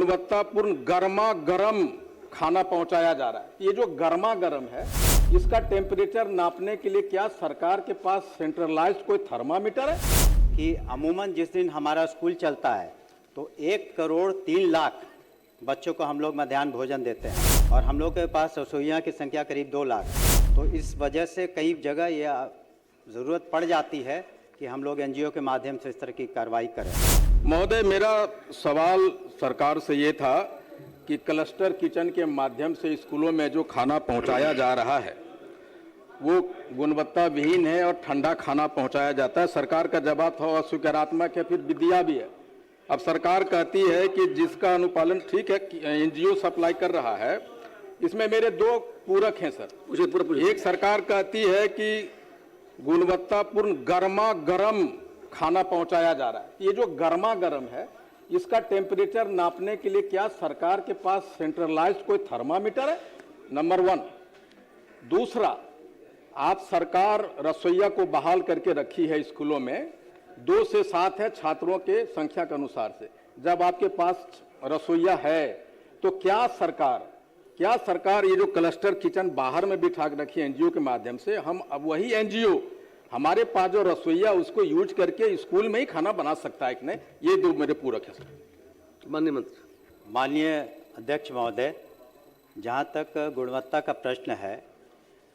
गुणवत्तापूर्ण गर्मा गर्म खाना पहुंचाया जा रहा है। ये जो गर्मा गर्म है, इसका टेम्परेचर नापने के लिए क्या सरकार के पास सेंट्रलाइज्ड कोई थर्मामीटर है? कि अमूमन जिस दिन हमारा स्कूल चलता है तो 1,03,00,000 बच्चों को हम लोग मध्याह्न भोजन देते हैं और हम लोग के पास रसोइयों की संख्या करीब 2 लाख। तो इस वजह से कई जगह ये ज़रूरत पड़ जाती है कि हम लोग एनजीओ के माध्यम से इस तरह की कार्रवाई करें। महोदय, मेरा सवाल सरकार से ये था कि क्लस्टर किचन के माध्यम से स्कूलों में जो खाना पहुंचाया जा रहा है वो गुणवत्ता विहीन है और ठंडा खाना पहुंचाया जाता है। सरकार का जवाब था सकारात्मक है, फिर विद्या भी है। अब सरकार कहती है कि जिसका अनुपालन ठीक है, एनजीओ सप्लाई कर रहा है। इसमें मेरे दो पूरक हैं सर। एक सरकार कहती है कि गुणवत्तापूर्ण गर्मा गर्म खाना पहुंचाया जा रहा है। ये जो गर्मा गर्म है, इसका टेम्परेचर नापने के लिए क्या सरकार के पास सेंट्रलाइज्ड कोई थर्मामीटर है? नंबर 1। दूसरा, आप सरकार रसोइया को बहाल करके रखी है स्कूलों में, 2 से 7 है छात्रों के संख्या के अनुसार से। जब आपके पास रसोइया है तो क्या सरकार ये जो क्लस्टर किचन बाहर में बिठा रखी है एनजीओ के माध्यम से, हम अब वही एनजीओ हमारे पास जो रसोइया उसको यूज करके स्कूल में ही खाना बना सकता है कि नहीं? ये 2 मेरे पूरक है सर। माननीय मंत्री। माननीय अध्यक्ष महोदय, जहाँ तक गुणवत्ता का प्रश्न है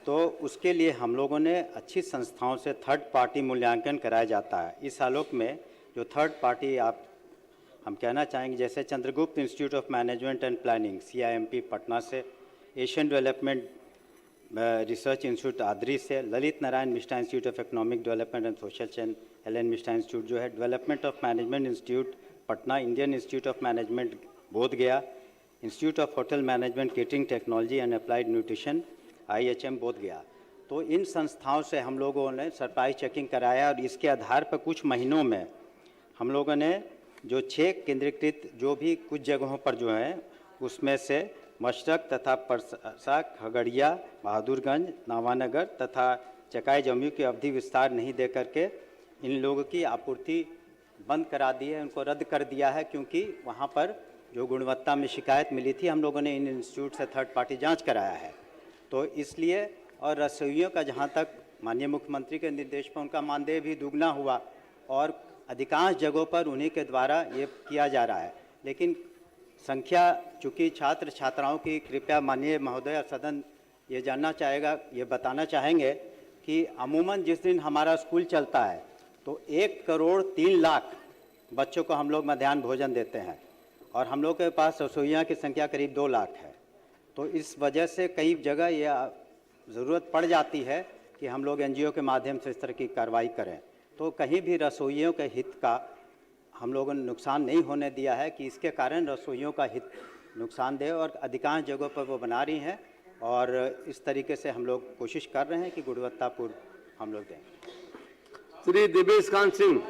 तो उसके लिए हम लोगों ने अच्छी संस्थाओं से थर्ड पार्टी मूल्यांकन कराया जाता है। इस आलोक में जो थर्ड पार्टी हम कहना चाहेंगे, जैसे Chandragupta institute of management and planning CIMP Patna से, Asian development research institute ADRI से, Lalit Narayan Mishra institute of economic development and social change LN Mishra institute जो है, development of management institute Patna, Indian institute of management Bodhgaya, institute of hotel management catering technology and applied nutrition IHM Bodhgaya. तो इन संस्थाओं से हम लोगों ने सरप्राइज चेकिंग कराया और इसके आधार पर कुछ महीनों में हम लोगों ने जो 6 केंद्रीकृत जो भी कुछ जगहों पर जो हैं उसमें से मशरक तथा परसा, खगड़िया, बहादुरगंज, नावानगर तथा चकाई जमुई की अवधि विस्तार नहीं दे करके इन लोगों की आपूर्ति बंद करा दी है, उनको रद्द कर दिया है, क्योंकि वहाँ पर जो गुणवत्ता में शिकायत मिली थी। हम लोगों ने इन इंस्टीट्यूट से थर्ड पार्टी जांच कराया है। तो इसलिए, और रसोइयों का जहाँ तक माननीय मुख्यमंत्री के निर्देश पर उनका मानदेय भी दुगना हुआ और अधिकांश जगहों पर उन्हीं के द्वारा ये किया जा रहा है। लेकिन संख्या चूँकि छात्र छात्राओं की, कृपया माननीय महोदय और सदन ये जानना चाहेगा, ये बताना चाहेंगे कि अमूमन जिस दिन हमारा स्कूल चलता है तो 1,03,00,000 बच्चों को हम लोग मध्याह्न भोजन देते हैं और हम लोग के पास रसोइयों की संख्या करीब 2 लाख है। तो इस वजह से कई जगह ये ज़रूरत पड़ जाती है कि हम लोग एनजीओ के माध्यम से इस तरह की कार्रवाई करें। तो कहीं भी रसोइयों के हित का हम लोगों ने नुकसान नहीं होने दिया है कि इसके कारण रसोइयों का हित नुकसानदेह, और अधिकांश जगहों पर वो बना रही हैं और इस तरीके से हम लोग कोशिश कर रहे हैं कि गुणवत्तापूर्ण हम लोग दें। श्री देवेश कांत सिंह,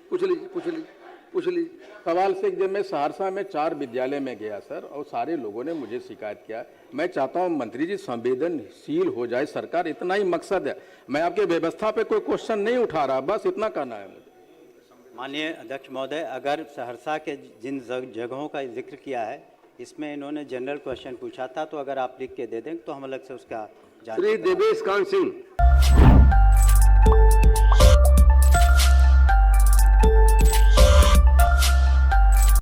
पूछ लीजिए। सवाल से जब मैं सहरसा में 4 विद्यालय में गया सर, और सारे लोगों ने मुझे शिकायत किया। मैं चाहता हूं मंत्री जी संवेदनशील हो जाए सरकार, इतना ही मकसद है। मैं आपके व्यवस्था पे कोई क्वेश्चन नहीं उठा रहा, बस इतना कहना है मुझे। माननीय अध्यक्ष महोदय, अगर सहरसा के जिन जगहों का जिक्र किया है इसमें इन्होंने जनरल क्वेश्चन पूछा था, तो अगर आप लिख के दे दें तो हम अलग से उसका श्री देवेश कांत सिंह।